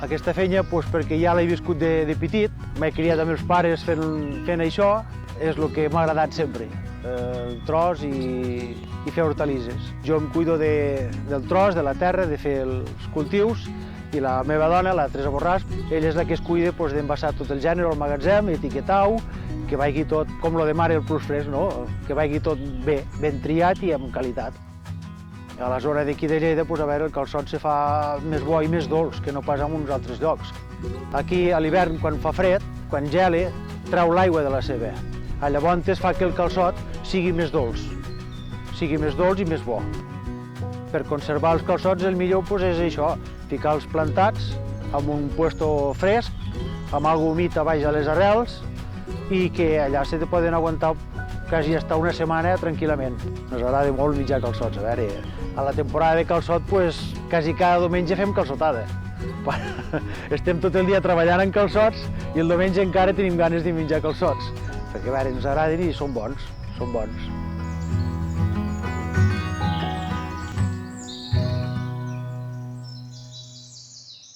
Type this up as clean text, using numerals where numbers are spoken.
Aquesta feina, perquè ja l'he viscut de petit, m'he criat amb els pares fent això, és el que m'ha agradat sempre, el tros i fer hortalisses. Jo em cuido del tros, de la terra, de fer els cultius, i la meva dona, la Teresa Borràs, ella és la que es cuida d'envasar tot el gènere al magatzem, etiquetar-ho, que vagi tot, com lo de mare el plus fresc, no? Que vagi tot bé, ben triat i amb qualitat. A la zona d'aquí de Lleida, a veure, el calçot se fa més bo i més dolç que no pas en uns altres llocs. Aquí, a l'hivern, quan fa fred, quan gela, treu l'aigua de la ceba. Llavors fa que el calçot sigui més dolç i més bo. Per conservar els calçots, el millor és això, ficar els plantats en un puesto fresc, amb algo humit a baix a les arrels, i que allà se poden aguantar quasi hasta una setmana tranquil·lament. Ens agrada molt menjar calçots. A veure, a la temporada de calçot, quasi cada diumenge fem calçotada. Estem tot el dia treballant en calçots i el diumenge encara tenim ganes de menjar calçots. Perquè, a veure, ens agraden i són bons, són bons.